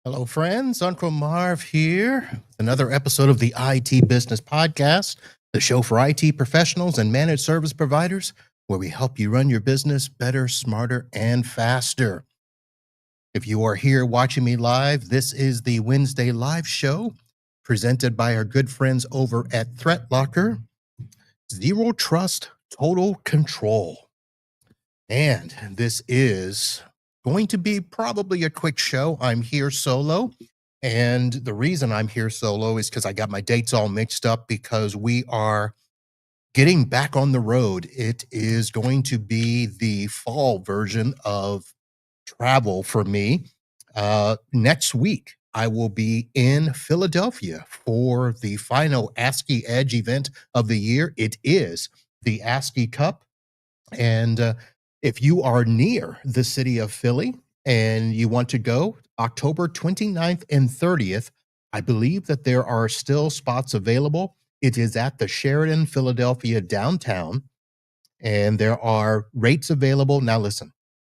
Hello, friends. Uncle Marv here with another episode of the IT Business Podcast, the show for IT professionals and managed service providers, where we help you run your business better, smarter, and faster. If you are here watching me live, this is the Wednesday live show presented by our good friends over at ThreatLocker. Zero Trust, Total Control. And this is going to be probably a quick show. I'm here solo. And the reason I'm here solo is because I got my dates all mixed up because we are getting back on the road. It is going to be the fall version of travel for me. Next week, I will be in Philadelphia for the final ASCII Edge event of the year. It is the ASCII Cup. And if you are near the city of Philly and you want to go, October 29th and 30th, I believe that there are still spots available. It is at the Sheraton Philadelphia downtown, and there are rates available. Now, listen,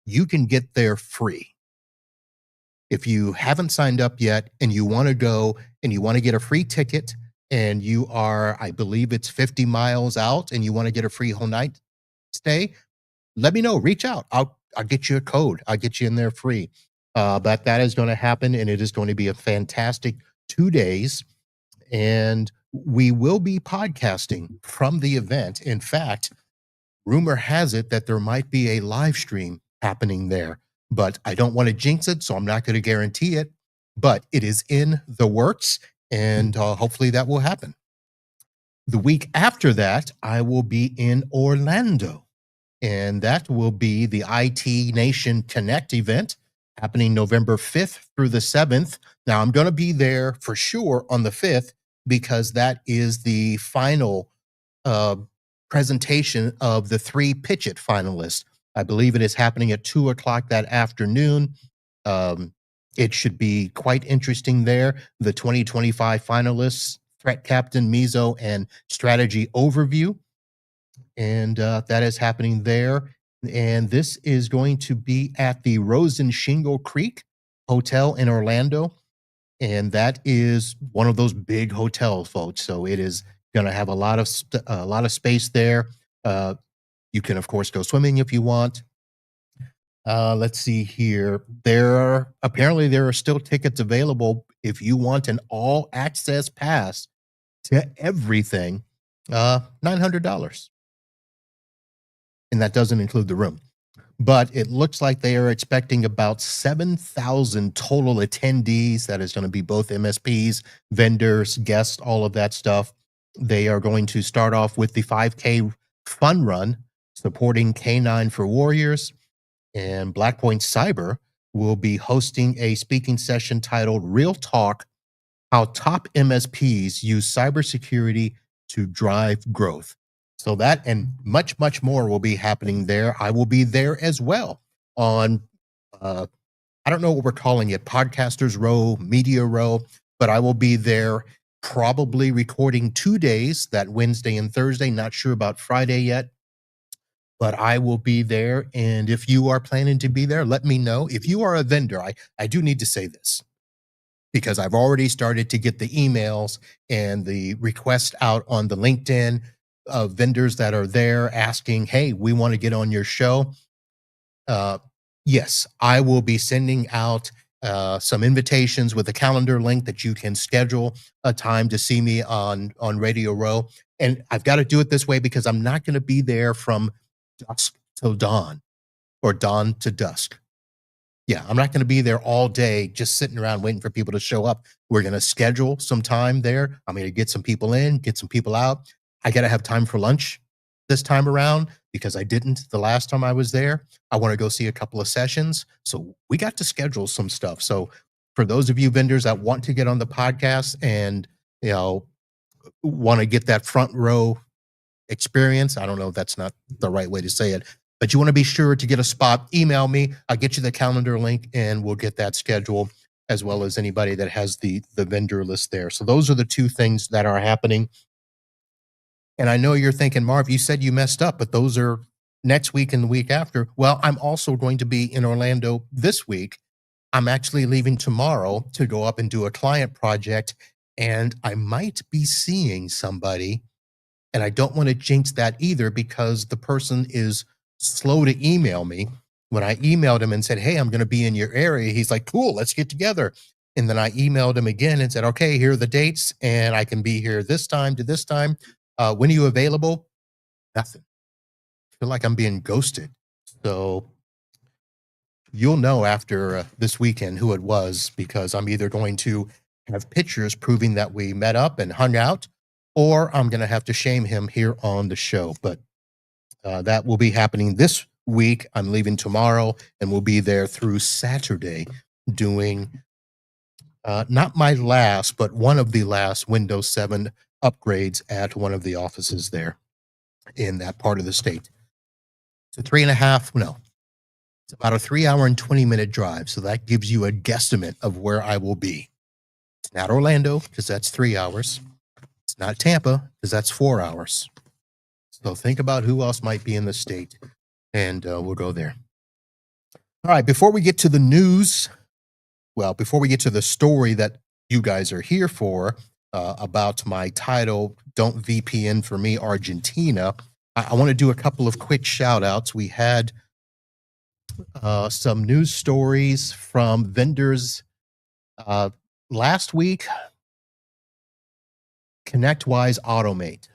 you can get there free. If you haven't signed up yet and you want to go and you want to get a free ticket, and you are, I believe it's 50 miles out, and you want to get a free whole night stay, let me know. Reach out. I'll get you a code. I'll get you in there free. But that is going to happen, and it is going to be a fantastic 2 days. And we will be podcasting from the event. In fact, rumor has it that there might be a live stream happening there, but I don't want to jinx it, so I'm not going to guarantee it. But it is in the works, and hopefully that will happen. The week after that, I will be in Orlando, and that will be the IT Nation Connect event happening November 5th through the 7th. Now, I'm going to be there for sure on the 5th because that is the final uh, presentation of the three Pitch It finalists. I believe it is happening at 2 o'clock that afternoon. It should be quite interesting there. The 2025 finalists, Threat Captain, Mizo, and Strategy Overview. And that is happening there. And this is going to be at the Rosen Shingle Creek Hotel in Orlando. And that is one of those big hotels, folks. So it is going to have a lot of space there. You can, of course, go swimming if you want. Let's see here. Apparently there are still tickets available if you want an all access pass to everything. $900. And that doesn't include the room. But it looks like they are expecting about 7,000 total attendees. That is going to be both MSPs, vendors, guests, all of that stuff. They are going to start off with the 5K fun run supporting K9 for Warriors. And Blackpoint Cyber will be hosting a speaking session titled Real Talk: How Top MSPs Use Cybersecurity to Drive Growth. So that and much, much more will be happening there. I will be there as well on, I don't know what we're calling it, Podcasters Row, Media Row, but I will be there probably recording 2 days, that Wednesday and Thursday. Not sure about Friday yet, but I will be there. And if you are planning to be there, let me know. If you are a vendor, I do need to say this, because I've already started to get the emails and the request out on the LinkedIn of vendors that are there asking, hey, we want to get on your show. Yes, I will be sending out some invitations with a calendar link that you can schedule a time to see me on Radio Row. And I've got to do it this way because I'm not going to be there from dusk till dawn or dawn to dusk. Yeah, I'm not going to be there all day just sitting around waiting for people to show up. We're going to schedule some time there. I'm going to get some people in, get some people out. I got to have time for lunch this time around because I didn't the last time I was there. I want to go see a couple of sessions. So we got to schedule some stuff. So for those of you vendors that want to get on the podcast and, want to get that front row experience, I don't know if that's not the right way to say it, but you want to be sure to get a spot, email me. I'll get you the calendar link and we'll get that scheduled, as well as anybody that has the vendor list there. So those are the two things that are happening. And I know you're thinking, Marv, you said you messed up, but those are next week and the week after. Well, I'm also going to be in Orlando this week I'm actually leaving tomorrow to go up and do a client project, and I might be seeing somebody. And I don't want to jinx that either because the person is slow to email me. When I emailed him and said, "Hey, I'm going to be in your area," he's like, "Cool, let's get together." And then I emailed him again and said, "Okay, here are the dates, and I can be here this time to this time. When are you available?" Nothing. I feel like I'm being ghosted. So you'll know after this weekend who it was because I'm either going to have pictures proving that we met up and hung out, or I'm going to have to shame him here on the show. But that will be happening this week. I'm leaving tomorrow and we'll be there through Saturday doing not my last, but one of the last Windows 7 upgrades at one of the offices there in that part of the state. It's a 3.5, no, it's about a 3 hour and 20-minute drive. So that gives you a guesstimate of where I will be. It's not Orlando because that's 3 hours. It's not Tampa because that's 4 hours. So think about who else might be in the state and we'll go there. All right. Before we get to the news, before we get to the story that you guys are here for about my title, Don't VPN for Me, Argentina, I want to do a couple of quick shout outs. We had some news stories from vendors last week. ConnectWise Automate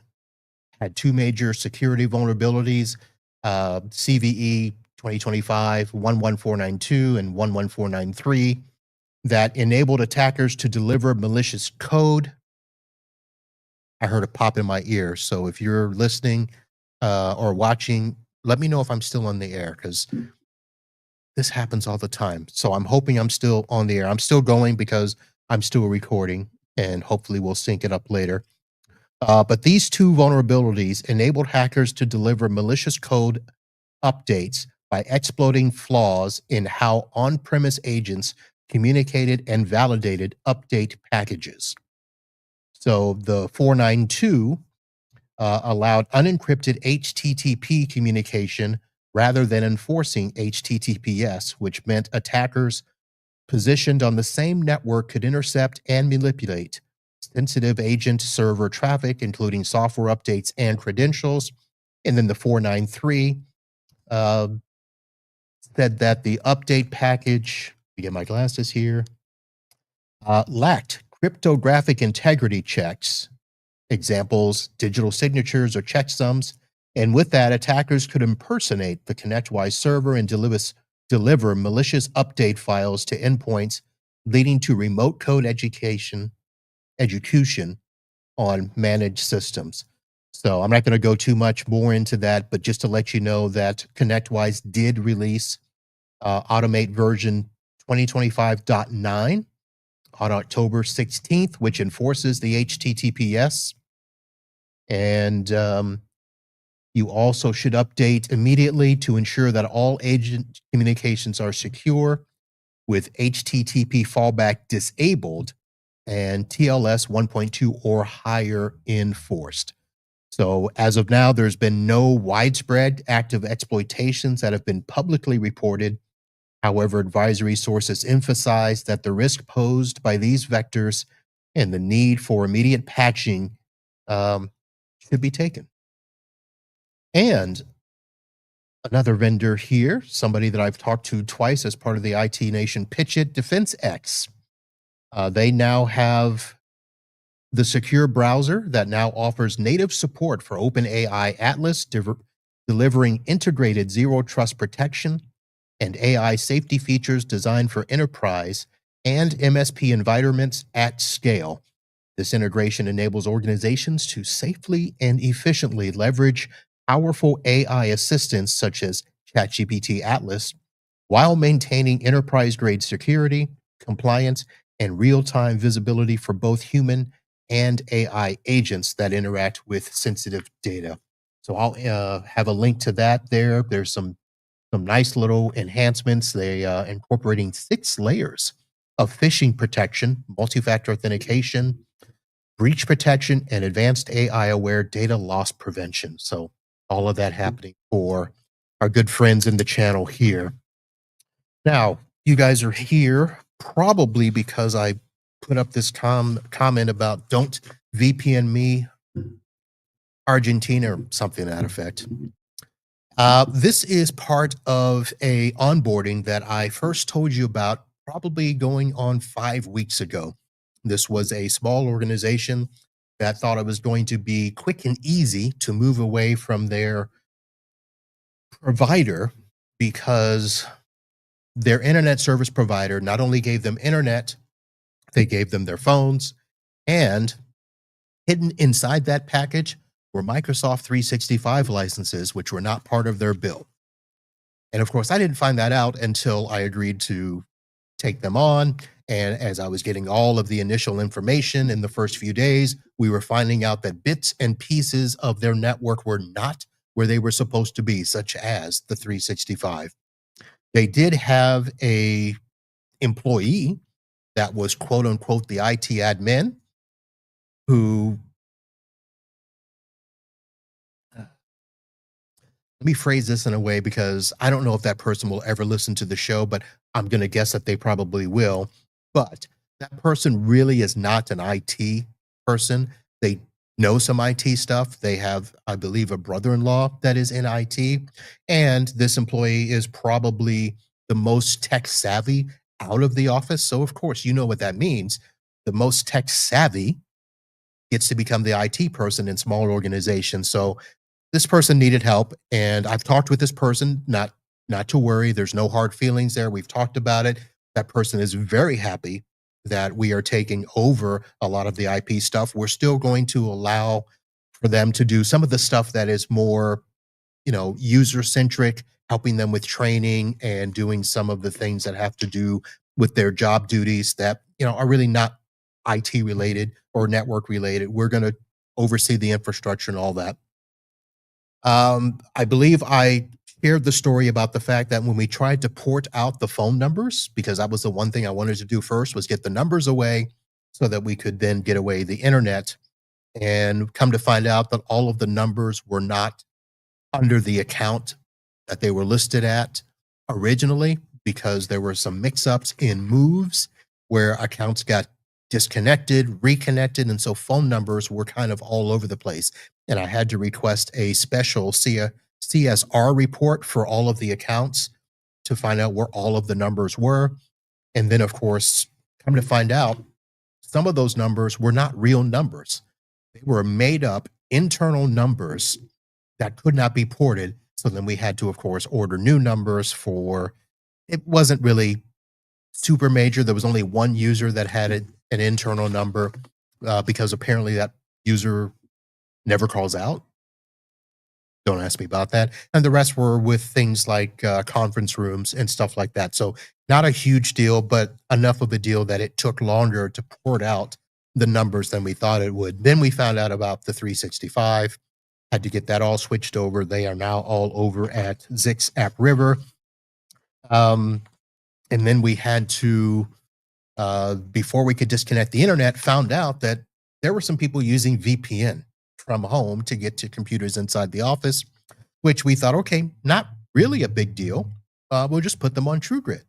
had two major security vulnerabilities, CVE 2025 11492 and 11493, that enabled attackers to deliver malicious code. I heard a pop in my ear. So if you're listening or watching, let me know if I'm still on the air because this happens all the time. So I'm hoping I'm still on the air. I'm still going because I'm still recording and hopefully we'll sync it up later. But these two vulnerabilities enabled hackers to deliver malicious code updates by exploiting flaws in how on-premise agents communicated and validated update packages. So the 492 allowed unencrypted HTTP communication rather than enforcing HTTPS, which meant attackers positioned on the same network could intercept and manipulate sensitive agent server traffic, including software updates and credentials. And then the 493 said that the update package, let me get my glasses here, lacked cryptographic integrity checks, examples, digital signatures or checksums. And with that, attackers could impersonate the ConnectWise server and deliver malicious update files to endpoints, leading to remote code execution on managed systems. So I'm not going to go too much more into that, but just to let you know that ConnectWise did release Automate version 2025.9 on October 16th, which enforces the HTTPS. And you also should update immediately to ensure that all agent communications are secure with HTTP fallback disabled and TLS 1.2 or higher enforced. So as of now, there's been no widespread active exploitations that have been publicly reported. However, advisory sources emphasize that the risk posed by these vectors and the need for immediate patching should be taken. And another vendor here, somebody that I've talked to twice as part of the IT Nation Pitch It, DefenseX. They now have the secure browser that now offers native support for OpenAI Atlas, delivering integrated zero trust protection and AI safety features designed for enterprise and MSP environments at scale. This integration enables organizations to safely and efficiently leverage powerful AI assistants such as ChatGPT Atlas while maintaining enterprise-grade security, compliance, and real-time visibility for both human and AI agents that interact with sensitive data. So I'll have a link to that there. There's some nice little enhancements. They incorporating 6 layers of phishing protection, multi-factor authentication, breach protection, and advanced AI-aware data loss prevention. So all of that happening for our good friends in the channel here. Now, You guys are here probably because I put up this comment about don't VPN me Argentina or something to that effect. This is part of a onboarding that I first told you about probably going on 5 weeks ago. This was a small organization that thought it was going to be quick and easy to move away from their provider because their internet service provider not only gave them internet, they gave them their phones, and hidden inside that package were Microsoft 365 licenses, which were not part of their bill. And of course, I didn't find that out until I agreed to take them on. And as I was getting all of the initial information in the first few days, we were finding out that bits and pieces of their network were not where they were supposed to be, such as the 365. They did have a employee that was quote unquote the IT admin who let me phrase this in a way because I don't know if that person will ever listen to the show, but I'm going to guess that they probably will. But that person really is not an IT person. They know some IT stuff. They have, I believe, a brother in law that is in IT. And this employee is probably the most tech savvy out of the office. So, of course, you know what that means. The most tech savvy gets to become the IT person in small organizations. So, this person needed help, and I've talked with this person, not to worry, there's no hard feelings there, we've talked about it. That person is very happy that we are taking over a lot of the IP stuff. We're still going to allow for them to do some of the stuff that is more, user centric, helping them with training and doing some of the things that have to do with their job duties that, are really not IT related or network related. We're going to oversee the infrastructure and all that. I believe I shared the story about the fact that when we tried to port out the phone numbers, because that was the one thing I wanted to do first was get the numbers away so that we could then get away the internet, and come to find out that all of the numbers were not under the account that they were listed at originally because there were some mix-ups in moves where accounts got disconnected, reconnected, and so phone numbers were kind of all over the place. And I had to request a special CSR report for all of the accounts to find out where all of the numbers were. And then, of course, come to find out, some of those numbers were not real numbers. They were made up internal numbers that could not be ported. So then we had to, of course, order new numbers for it wasn't really super major. There was only one user that had an internal number because apparently that user never calls out. Don't ask me about that. And the rest were with things like conference rooms and stuff like that. So not a huge deal, but enough of a deal that it took longer to port out the numbers than we thought it would. Then we found out about the 365, had to get that all switched over. They are now all over at Zix App River. And then we had to, before we could disconnect the internet, found out that there were some people using VPN from home to get to computers inside the office, which we thought, okay, not really a big deal. We'll just put them on TrueGrid.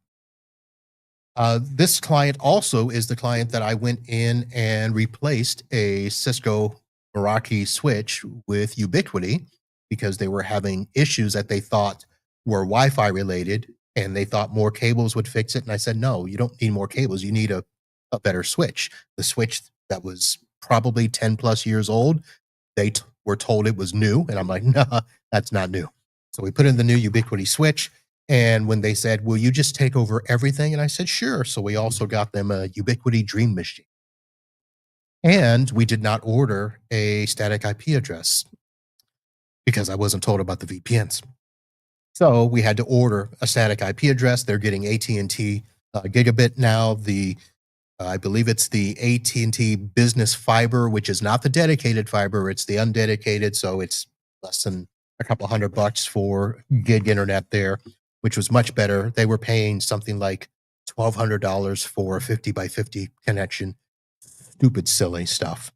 This client also is the client that I went in and replaced a Cisco Meraki switch with Ubiquiti because they were having issues that they thought were Wi-Fi related, and they thought more cables would fix it. And I said, no, you don't need more cables. You need a better switch. The switch that was probably 10 plus years old, they were told it was new. And I'm like, nah, that's not new. So we put in the new Ubiquiti switch. And when they said, will you just take over everything? And I said, sure. So we also got them a Ubiquiti Dream Machine. And we did not order a static IP address because I wasn't told about the VPNs. So we had to order a static IP address. They're getting AT&T gigabit now. I believe it's the AT&T Business Fiber, which is not the dedicated fiber. It's the undedicated. So it's less than a couple $100 for gig internet there, which was much better. They were paying something like $1,200 for a 50 by 50 connection. Stupid, silly stuff.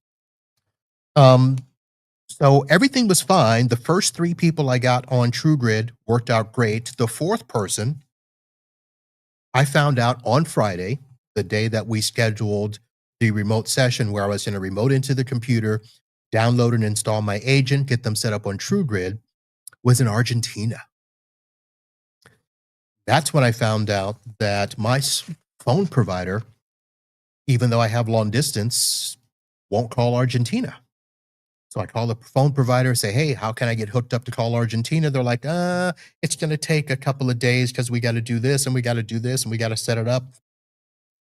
So everything was fine. The first 3 people I got on TrueGrid worked out great. The 4th person I found out on Friday, the day that we scheduled the remote session where I was going to remote into the computer, download and install my agent, get them set up on TrueGrid, was in Argentina. That's when I found out that my phone provider, even though I have long distance, won't call Argentina. So I call the phone provider, say, hey, how can I get hooked up to call Argentina? They're like, it's going to take a couple of days because we got to do this and we got to do this and we got to set it up.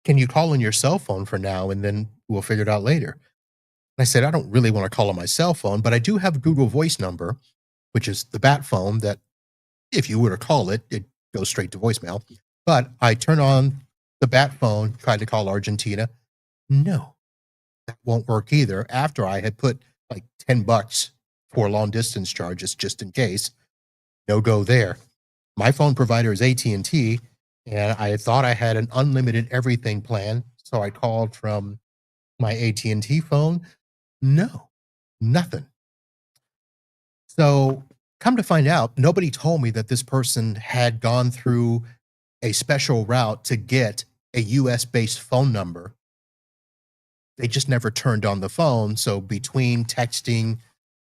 Can you call on your cell phone for now and then we'll figure it out later? And I said, I don't really want to call on my cell phone, but I do have a Google Voice number, which is the bat phone that if you were to call it, it goes straight to voicemail. But I turn on the bat phone, tried to call Argentina. No, that won't work either. After I had put like $10 for long distance charges just in case, no go there. My phone provider is AT&T, and I thought I had an unlimited everything plan. So I called from my AT&T phone. No, nothing. So come to find out, nobody told me that this person had gone through a special route to get a US based phone number. They just never turned on the phone. So between texting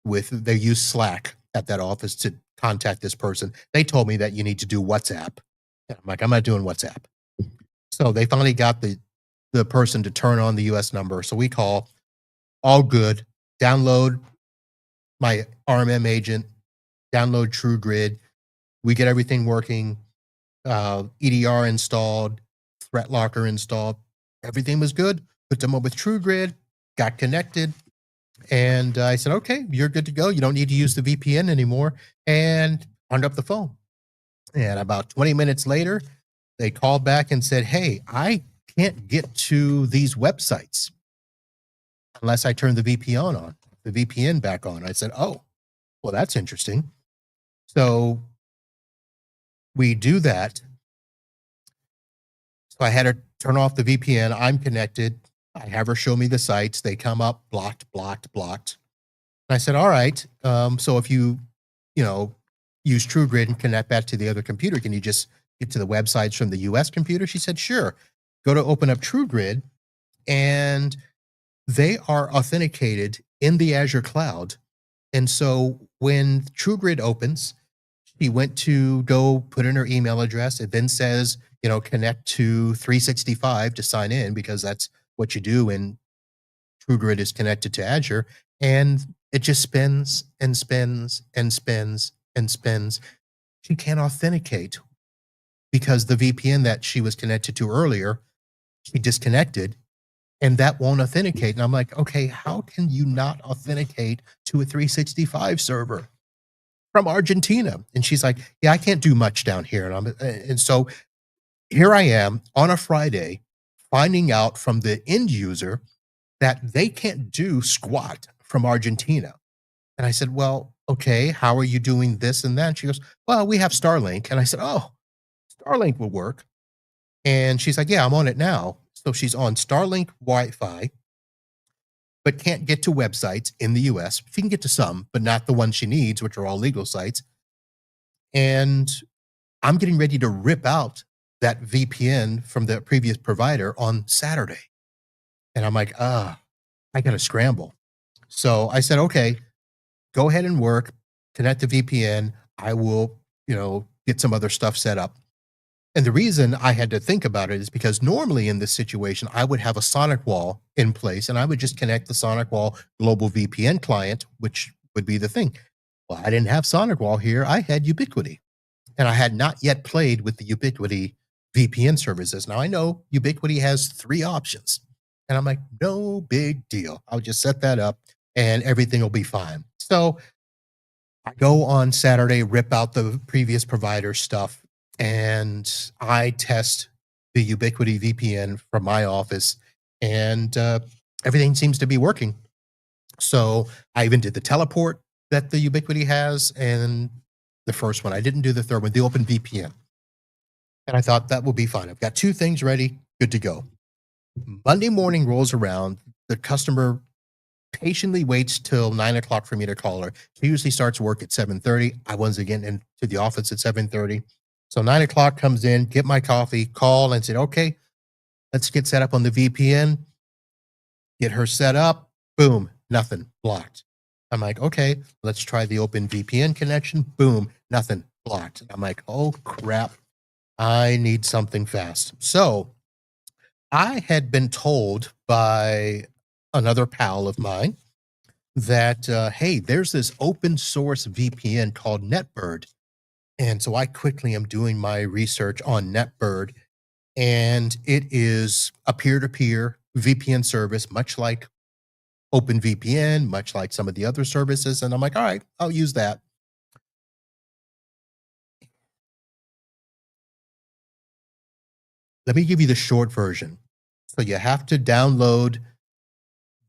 they use Slack at that office to contact this person, they told me that you need to do WhatsApp. And I'm like, I'm not doing WhatsApp. So they finally got the person to turn on the US number. So we call, all good, download my RMM agent, download TrueGrid. We get everything working, EDR installed, ThreatLocker installed. Everything was good. Put them up with TrueGrid, got connected. And I said, okay, you're good to go. You don't need to use the VPN anymore. And hung up the phone. And about 20 minutes later, they called back and said, hey, I can't get to these websites unless I turn the VPN back on. I said, oh, well, that's interesting. So we do that. So I had her turn off the VPN. I'm connected. I have her show me the sites. They come up, blocked. And I said, all right. So if you use TrueGrid and connect back to the other computer, can you just get to the websites from the US computer? She said, sure. Go to open up TrueGrid, and they are authenticated in the Azure cloud. And so when TrueGrid opens, she went to go put in her email address. It then says, connect to 365 to sign in, because that's what you do when TrueGrid is connected to Azure. And it just spins and spins and spins and spins. She can't authenticate because the VPN that she was connected to earlier, she disconnected, and that won't authenticate. And I'm like, okay, how can you not authenticate to a 365 server from Argentina? And she's like, yeah, I can't do much down here. And so here I am on a Friday finding out from the end user that they can't do squat from Argentina. And I said, well, okay, how are you doing this and that? And she goes, well, we have Starlink. And I said, oh, Starlink will work. And she's like, yeah, I'm on it now. So she's on Starlink Wi-Fi, but can't get to websites in the US. She can get to some, but not the ones she needs, which are all legal sites. And I'm getting ready to rip out that VPN from the previous provider on Saturday. And I'm like, I got to scramble. So I said, okay, go ahead and work, connect the VPN. I will, get some other stuff set up. And the reason I had to think about it is because normally in this situation, I would have a Sonic Wall in place, and I would just connect the Sonic Wall global VPN client, which would be the thing. Well, I didn't have Sonic Wall here. I had Ubiquity, and I had not yet played with the Ubiquity VPN services. Now I know Ubiquity has 3 options, and I'm like, no big deal. I'll just set that up and everything will be fine. So I go on Saturday, rip out the previous provider stuff, and I test the Ubiquity VPN from my office, and everything seems to be working. So I even did the teleport that the Ubiquity has, and the first one. I didn't do the third one, the Open VPN. And I thought that will be fine. I've got 2 things ready, good to go. Monday morning rolls around. The customer patiently waits till 9 o'clock for me to call her. She usually starts work at 7:30. I wasn't getting into the office at 7:30. So 9 o'clock comes in, get my coffee, call and said, okay, let's get set up on the VPN, get her set up. Boom, nothing, blocked. I'm like, okay, let's try the open VPN connection. Boom, nothing, blocked. I'm like, oh crap, I need something fast. So I had been told by another pal of mine that, hey, there's this open source VPN called NetBird. And so I quickly am doing my research on NetBird, and it is a peer to peer VPN service, much like OpenVPN, much like some of the other services. And I'm like, all right, I'll use that. Let me give you the short version. So you have to download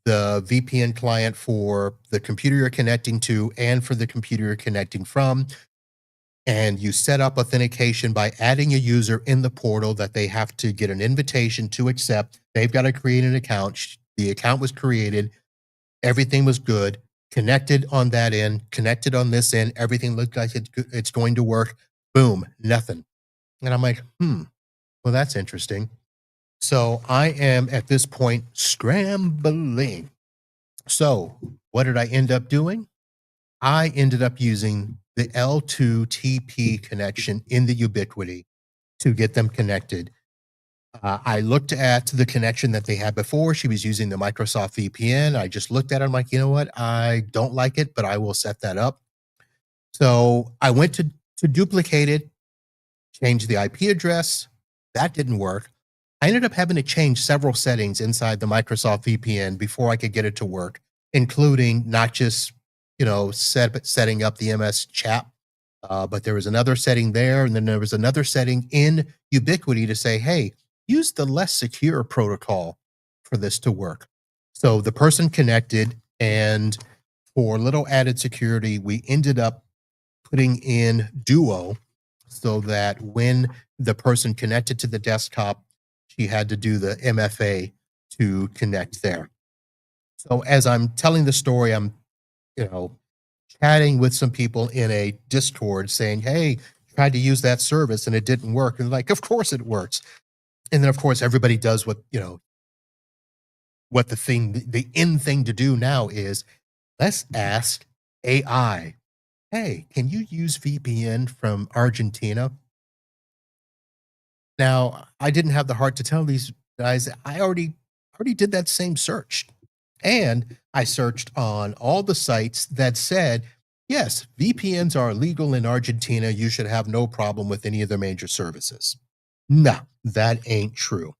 the VPN client for the computer you're connecting to and for the computer you're connecting from. And you set up authentication by adding a user in the portal that they have to get an invitation to accept. They've got to create an account. The account was created. Everything was good. Connected on that end, connected on this end. Everything looked like it's going to work. Boom, nothing. And I'm like, well, that's interesting. So I am at this point scrambling. So what did I end up doing? I ended up using the L2TP connection in the Ubiquity to get them connected. I looked at the connection that they had before. She was using the Microsoft VPN. I just looked at it. I'm like, you know what? I don't like it, but I will set that up. So I went to duplicate it, change the IP address. That didn't work. I ended up having to change several settings inside the Microsoft VPN before I could get it to work, including not just, setting up the MS chat, but there was another setting there. And then there was another setting in Ubiquity to say, hey, use the less secure protocol for this to work. So the person connected, and for a little added security, we ended up putting in Duo so that when the person connected to the desktop, she had to do the MFA to connect there. So as I'm telling the story, I'm, chatting with some people in a Discord saying, hey, tried to use that service and it didn't work. And like, of course it works. And then of course everybody does what the in thing to do now is, let's ask AI, hey, can you use VPN from Argentina? Now, I didn't have the heart to tell these guys I already did that same search. And I searched on all the sites that said, yes, VPNs are legal in Argentina. You should have no problem with any of their major services. No, that ain't true.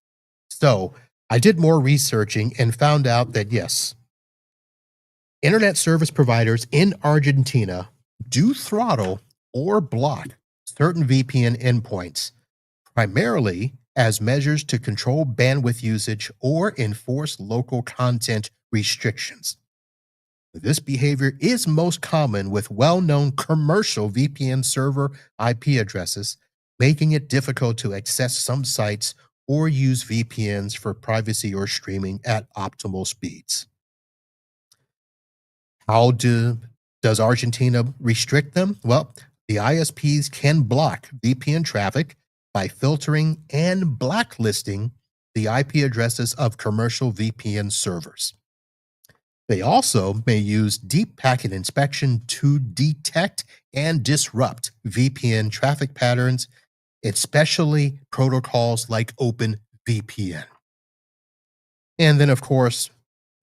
So I did more researching and found out that yes, internet service providers in Argentina do throttle or block certain VPN endpoints, primarily as measures to control bandwidth usage or enforce local content restrictions. This behavior is most common with well-known commercial VPN server IP addresses, making it difficult to access some sites or use VPNs for privacy or streaming at optimal speeds. Does Argentina restrict them? Well, the ISPs can block VPN traffic by filtering and blacklisting the IP addresses of commercial VPN servers. They also may use deep packet inspection to detect and disrupt VPN traffic patterns, especially protocols like OpenVPN. And then, of course,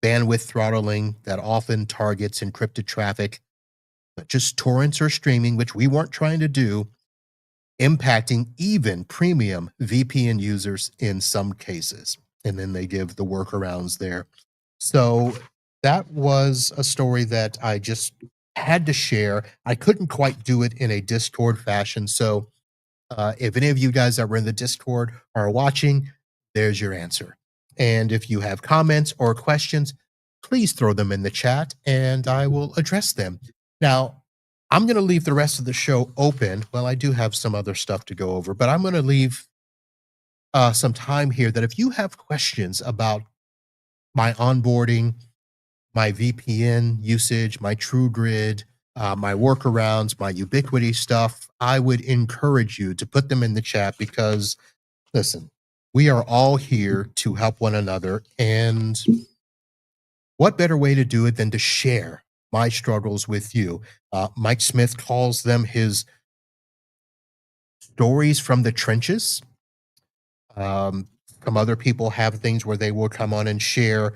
bandwidth throttling that often targets encrypted traffic, such as torrents or streaming, which we weren't trying to do, impacting even premium VPN users in some cases. And then they give the workarounds there. So that was a story that I just had to share. I couldn't quite do it in a Discord fashion. So if any of you guys that were in the Discord are watching, there's your answer. And if you have comments or questions, please throw them in the chat and I will address them. Now, I'm going to leave the rest of the show open. Well, I do have some other stuff to go over, but I'm going to leave some time here that if you have questions about my onboarding, my VPN usage, my TrueGrid, my workarounds, my ubiquity stuff, I would encourage you to put them in the chat because, listen, we are all here to help one another. And what better way to do it than to share my struggles with you? Mike Smith calls them his stories from the trenches. Um, some other people have things where they will come on and share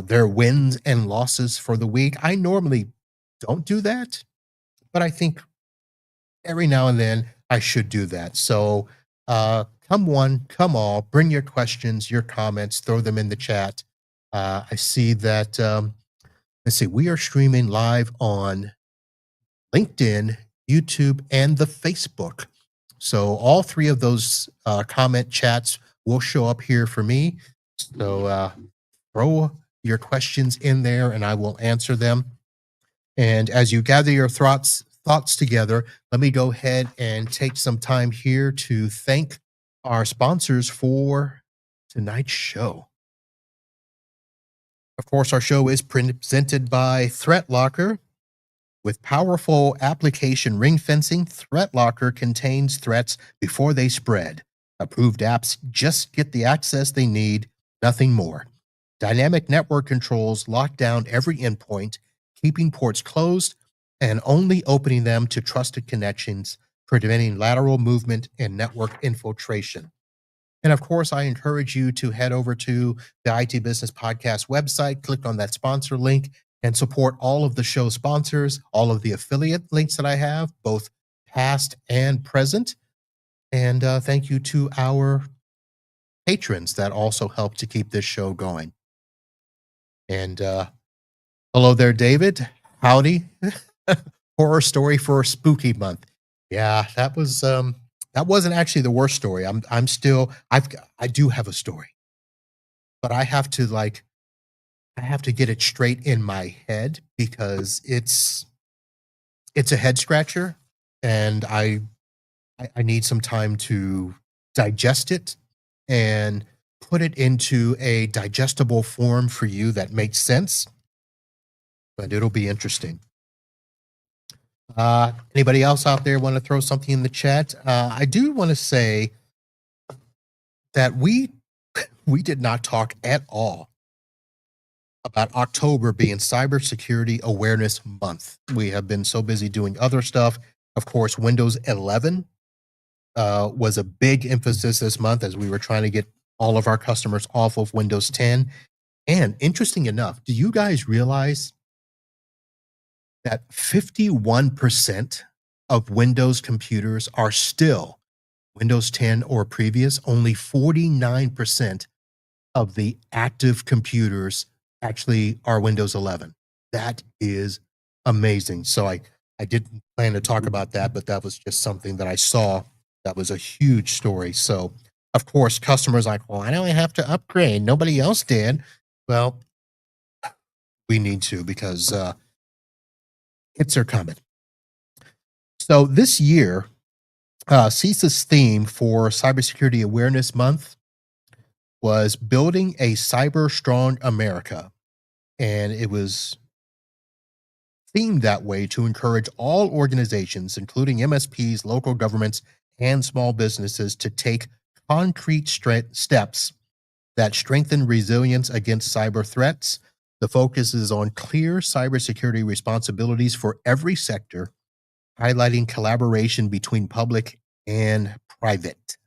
their wins and losses for the week. I normally don't do that, but I think every now and then I should do that. So come one, come all, bring your questions, your comments, throw them in the chat. I see that, let's see, we are streaming live on LinkedIn, YouTube, and the Facebook. So all three of those comment chats will show up here for me. So throw your questions in there and I will answer them. And as you gather your thoughts together, let me go ahead and take some time here to thank our sponsors for tonight's show. Of course, our show is presented by ThreatLocker. With powerful application ring fencing, ThreatLocker contains threats before they spread. Approved apps just get the access they need, nothing more. Dynamic network controls lock down every endpoint, keeping ports closed and only opening them to trusted connections, preventing lateral movement and network infiltration. And of course, I encourage you to head over to the IT Business Podcast website, click on that sponsor link, and support all of the show sponsors, all of the affiliate links that I have, both past and present. And thank you to our patrons that also help to keep this show going. And hello there, David. Howdy. Horror story for spooky month. Yeah, that wasn't actually the worst story. I do have a story, but I have to get it straight in my head because it's a head scratcher and I need some time to digest it and put it into a digestible form for you that makes sense, but it'll be interesting. Anybody else out there want to throw something in the chat? I do want to say that we did not talk at all about October being Cybersecurity Awareness Month. We have been so busy doing other stuff. Of course, Windows 11 was a big emphasis this month as we were trying to get all of our customers off of Windows 10. And interesting enough, do you guys realize that 51% of Windows computers are still Windows 10 or previous? Only 49% of the active computers actually are Windows 11. That is amazing. So I didn't plan to talk about that, but that was just something that I saw that was a huge story. So of course, customers like, well, I don't have to upgrade. Nobody else did. Well, we need to because hits are coming. So this year, CISA's theme for Cybersecurity Awareness Month was building a cyber strong America. And it was themed that way to encourage all organizations, including MSPs, local governments, and small businesses to take concrete steps that strengthen resilience against cyber threats. The focus is on clear cybersecurity responsibilities for every sector, highlighting collaboration between public and private.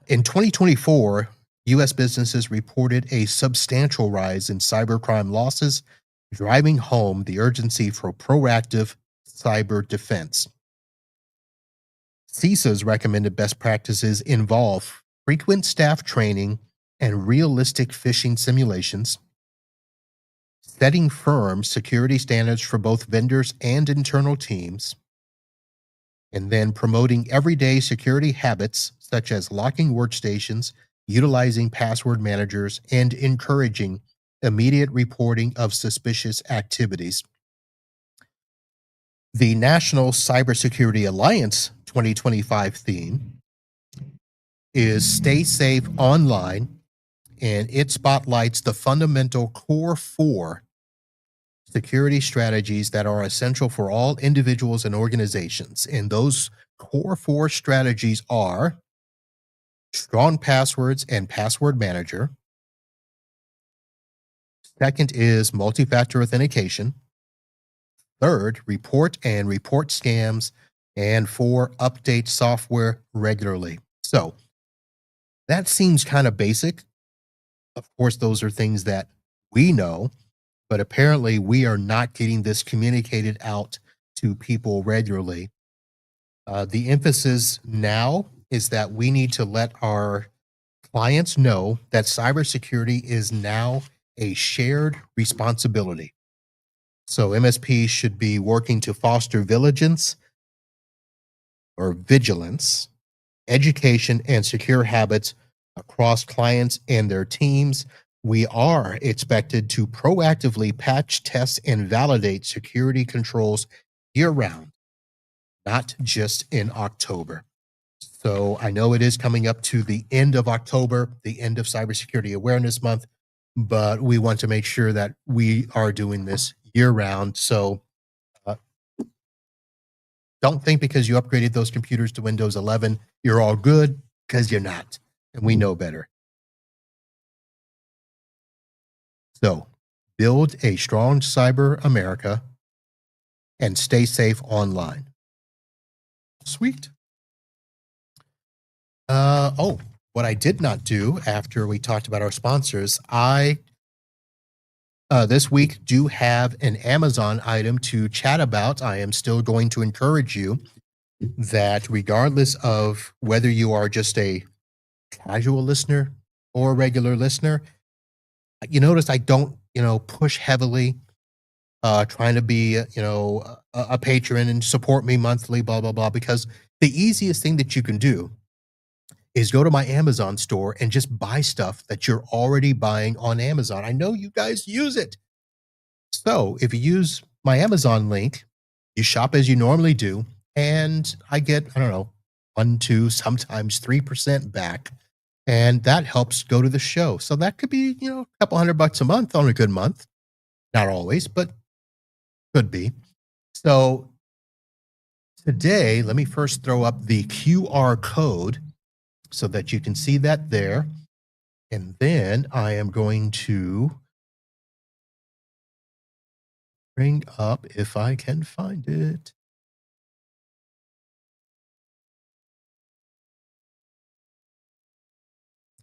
In 2024, U.S. businesses reported a substantial rise in cybercrime losses, driving home the urgency for proactive cyber defense. CISA's recommended best practices involve frequent staff training and realistic phishing simulations, setting firm security standards for both vendors and internal teams, and then promoting everyday security habits such as locking workstations, utilizing password managers, and encouraging immediate reporting of suspicious activities. The National Cybersecurity Alliance 2025 theme is Stay Safe Online, and it spotlights the fundamental core 4 security strategies that are essential for all individuals and organizations. And those core four strategies are strong passwords and password manager. Second is multi factor authentication. Third, report and report scams. And four, update software regularly. So that seems kind of basic. Of course, those are things that we know, but apparently we are not getting this communicated out to people regularly. The emphasis now is that we need to let our clients know that cybersecurity is now a shared responsibility. So MSPs should be working to foster vigilance, education, and secure habits across clients and their teams. We are expected to proactively patch, test, and validate security controls year round, not just in October. So I know it is coming up to the end of October, the end of Cybersecurity Awareness Month, but we want to make sure that we are doing this year round. So uh, don't think because you upgraded those computers to Windows 11, you're all good, because you're not. And we know better. So build a strong cyber America and stay safe online. Sweet. What I did not do after we talked about our sponsors, I this week do have an Amazon item to chat about. I am still going to encourage you that regardless of whether you are just a casual listener or a regular listener, you notice I don't, push heavily trying to be, a patron and support me monthly, blah, blah, blah, because the easiest thing that you can do is go to my Amazon store and just buy stuff that you're already buying on Amazon. I know you guys use it. So if you use my Amazon link, you shop as you normally do, and I get, I don't know, 1, 2, sometimes 3% back. And that helps go to the show. So that could be, a couple $100 a month on a good month. Not always, but could be. So today, let me first throw up the QR code so that you can see that there. And then I am going to bring up, if I can find it.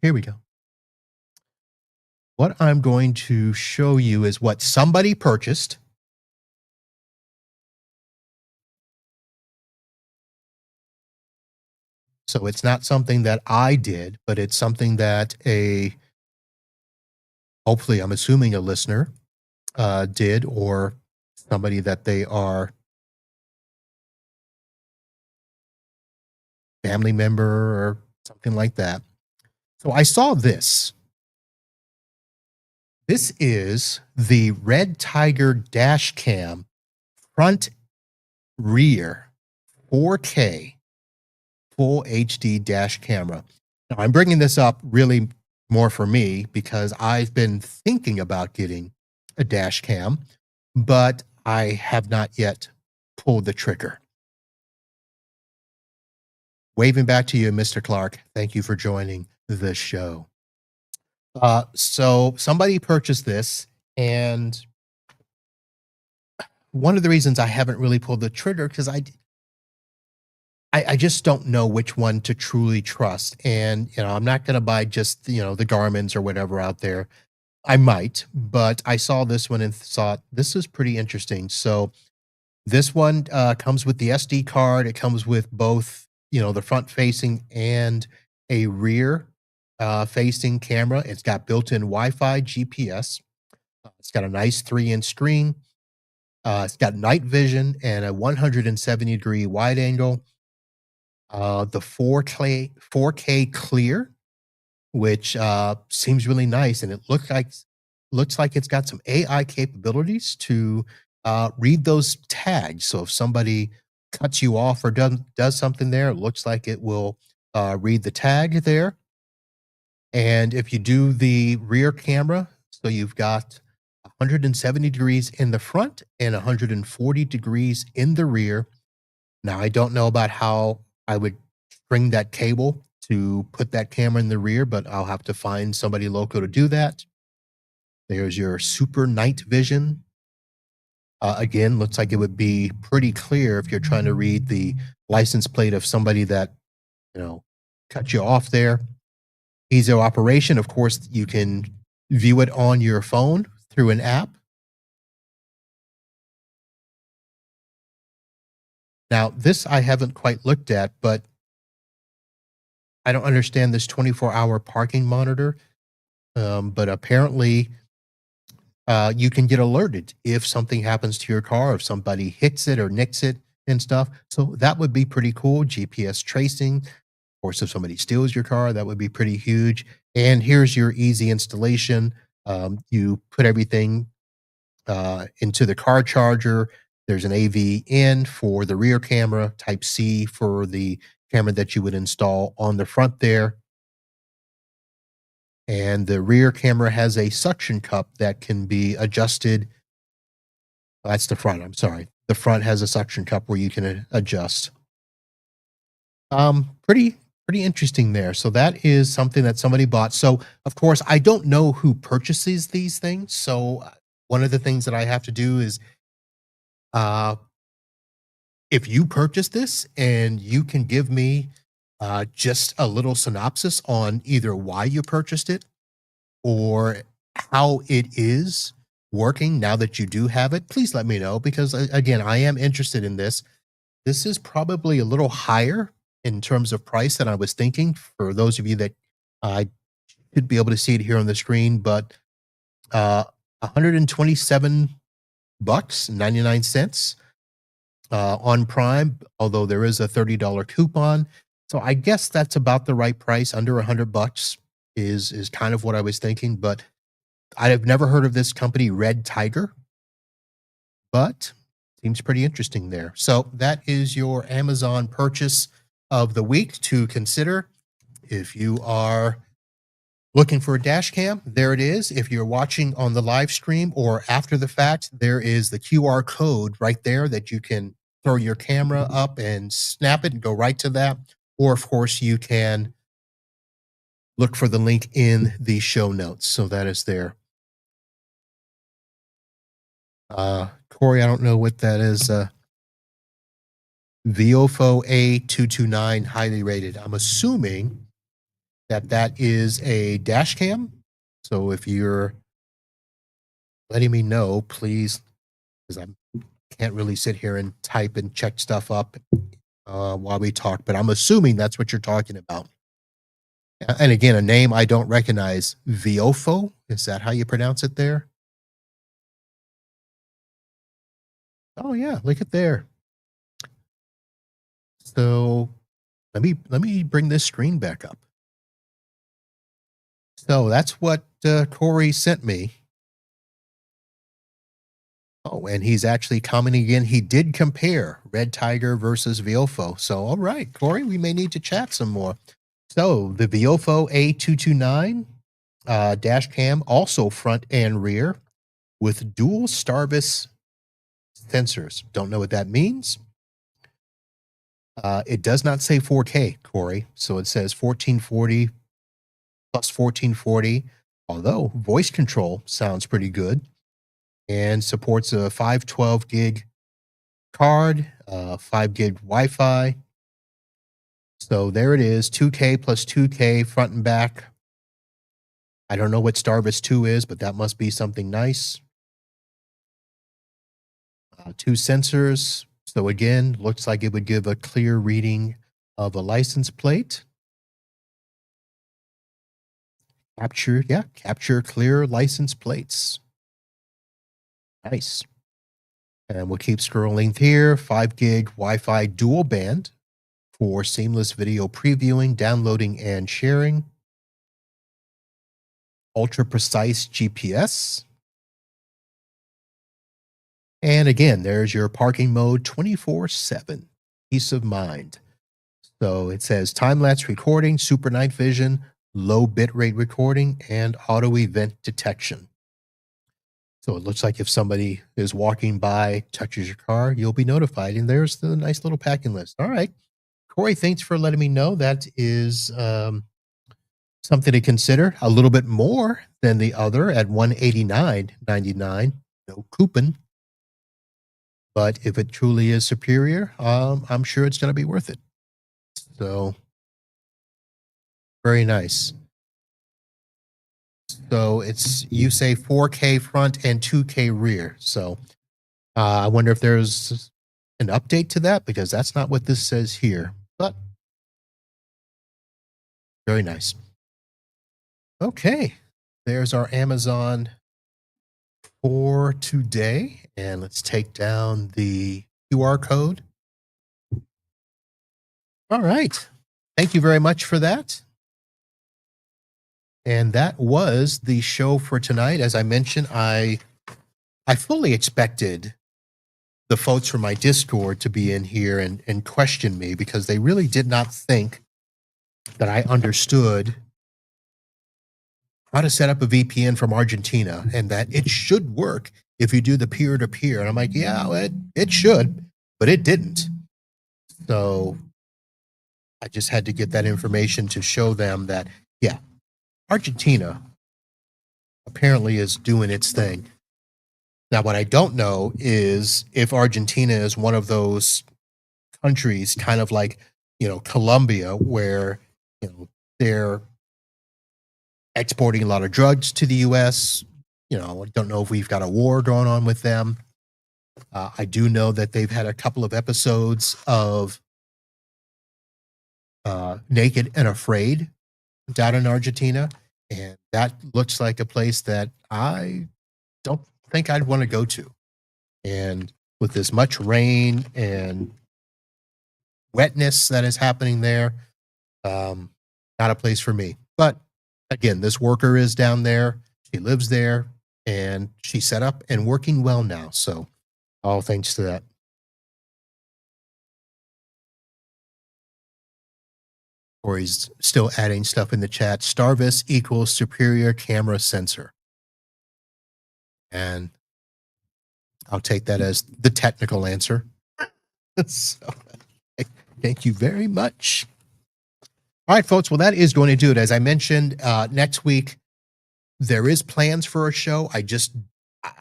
Here we go. What I'm going to show you is what somebody purchased. So it's not something that I did, but it's something that hopefully, I'm assuming a listener did, or somebody that they are family member or something like that. So I saw this. This is the Red Tiger dash cam front rear 4K full HD dash camera. Now I'm bringing this up really more for me because I've been thinking about getting a dash cam, but I have not yet pulled the trigger. Waving back to you, Mr. Clark. Thank you for joining the show. So somebody purchased this, and one of the reasons I haven't really pulled the trigger because I just don't know which one to truly trust. And I'm not going to buy just the Garmins or whatever out there. I might, but I saw this one and thought this is pretty interesting. So this one comes with the SD card. It comes with both the front facing and a rear facing camera. It's got built-in Wi-Fi, GPS. It's got a nice 3-inch screen. It's got night vision and a 170-degree wide angle. The 4K clear, which seems really nice, and it looks like it's got some AI capabilities to read those tags. So if somebody cuts you off or does something there, it looks like it will read the tag there. And if you do the rear camera, so you've got 170 degrees in the front and 140 degrees in the rear. Now, I don't know about how I would string that cable to put that camera in the rear, but I'll have to find somebody local to do that. There's your super night vision. Again, looks like it would be pretty clear if you're trying to read the license plate of somebody that, you know, cut you off there. Easy operation. Of course, you can view it on your phone through an app. Now, this I haven't quite looked at, but I don't understand this 24-hour parking monitor. But apparently, you can get alerted if something happens to your car, if somebody hits it or nicks it and stuff. So that would be pretty cool. GPS tracing. Of course, if somebody steals your car, that would be pretty huge. And here's your easy installation. You put everything into the car charger. There's an AV in for the rear camera, Type C for the camera that you would install on the front there. And the rear camera has a suction cup that can be adjusted. That's the front. I'm sorry. The front has a suction cup where you can adjust. Pretty interesting there. So that is something that somebody bought. So of course, I don't know who purchases these things. So one of the things that I have to do is, uh, if you purchase this and you can give me just a little synopsis on either why you purchased it or how it is working now that you do have it, please let me know because again, I am interested in this. This is probably a little higher in terms of price than I was thinking for those of you that I should be able to see it here on the screen, but 127 bucks 99 cents on Prime, although there is a $30 coupon. So I guess that's about the right price. Under 100 bucks is kind of what I was thinking, but I have never heard of this company, Red Tiger, but seems pretty interesting there. So that is your Amazon purchase of the week to consider. If you are looking for a dash cam, there it is. If you're watching on the live stream or after the fact, there is the QR code right there that you can throw your camera up and snap it and go right to that. Or, of course, you can look for the link in the show notes. So that is there. Corey, I don't know what that is. VOFO A229 highly rated. I'm assuming that that is a dash cam. So if you're letting me know, please, because I can't really sit here and type and check stuff up while we talk, but I'm assuming that's what you're talking about. And again, a name I don't recognize, VOFO. Is that how you pronounce it there? Oh yeah, look at there. So let me bring this screen back up. So that's what Corey sent me. Oh, and he's actually commenting again. He did compare Red Tiger versus Viofo. So, all right, Corey, we may need to chat some more. So, the Viofo A229 dash cam, also front and rear, with dual Starvis sensors. Don't know what that means. It does not say 4K, Corey. So it says 1440 plus 1440. Although voice control sounds pretty good and supports a 512 gig card, 5 gig Wi-Fi. So there it is, 2K plus 2K front and back. I don't know what Starvis 2 is, but that must be something nice. 2 sensors. So again, looks like it would give a clear reading of a license plate. Capture clear license plates. Nice. And we'll keep scrolling here. 5 gig Wi-Fi dual band for seamless video previewing, downloading, and sharing. Ultra precise GPS. And again, there's your parking mode 24/7. Peace of mind. So it says time-lapse recording, super night vision, low bitrate recording, and auto event detection. So it looks like if somebody is walking by, touches your car, you'll be notified. And there's the nice little packing list. All right. Corey, thanks for letting me know. That is something to consider. A little bit more than the other at $189.99. No coupon. But if it truly is superior, I'm sure it's going to be worth it. So very nice. So it's, you say 4K front and 2K rear. So I wonder if there's an update to that, because that's not what this says here. But very nice. Okay, there's our Amazon for today. And let's take down the QR code. All right. Thank you very much for that. And that was the show for tonight. As I mentioned, I fully expected the folks from my Discord to be in here and question me, because they really did not think that I understood how to set up a VPN from Argentina and that it should work if you do the peer-to-peer. And I'm like, yeah, it should, but it didn't. So I just had to get that information to show them that, yeah, Argentina apparently is doing its thing. Now, what I don't know is if Argentina is one of those countries, kind of like, Colombia, where, they're exporting a lot of drugs to the U.S. I don't know if we've got a war going on with them. I do know that they've had a couple of episodes of Naked and Afraid down in Argentina, and that looks like a place that I don't think I'd want to go to. And with as much rain and wetness that is happening there, not a place for me. But again, this worker is down there. She lives there, and she's set up and working well now. So all thanks to that. Or he's still adding stuff in the chat. Starvis equals superior camera sensor. And I'll take that as the technical answer. So thank you very much. All right, folks. Well, that is going to do it. As I mentioned, next week, there is plans for a show.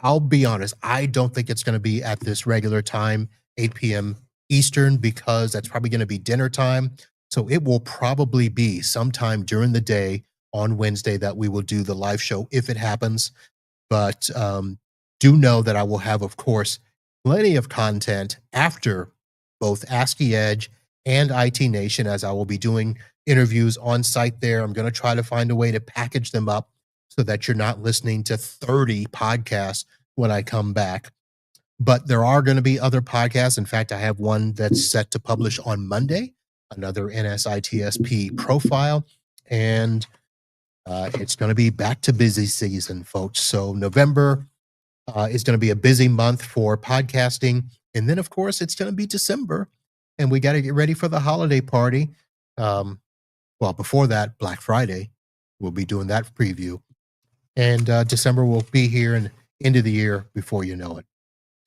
I'll be honest, I don't think it's going to be at this regular time, 8 p.m. Eastern, because that's probably going to be dinner time. So it will probably be sometime during the day on Wednesday that we will do the live show if it happens. But do know that I will have, of course, plenty of content after both ASCII Edge and IT Nation, as I will be doing interviews on site there. I'm going to try to find a way to package them up so that you're not listening to 30 podcasts when I come back. But there are going to be other podcasts. In fact, I have one that's set to publish on Monday, another NSITSP profile, and it's going to be back to busy season, folks. So November is going to be a busy month for podcasting. And then, of course, it's going to be December, and we got to get ready for the holiday party. Well, before that, Black Friday, we'll be doing that preview. And December will be here and end of the year before you know it.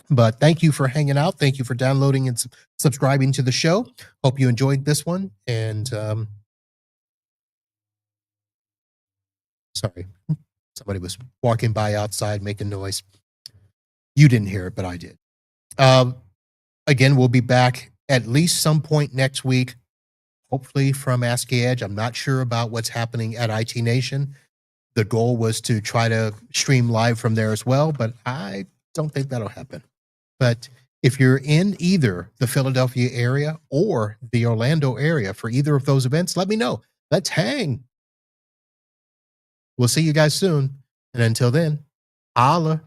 But thank you for hanging out. Thank you for downloading and subscribing to the show. Hope you enjoyed this one. And sorry, somebody was walking by outside making noise. You didn't hear it, but I did. Again, we'll be back at least some point next week, hopefully from ASCII Edge. I'm not sure about what's happening at IT Nation. The goal was to try to stream live from there as well, but I don't think that'll happen. But if you're in either the Philadelphia area or the Orlando area for either of those events, let me know. Let's hang. We'll see you guys soon. And until then, holla.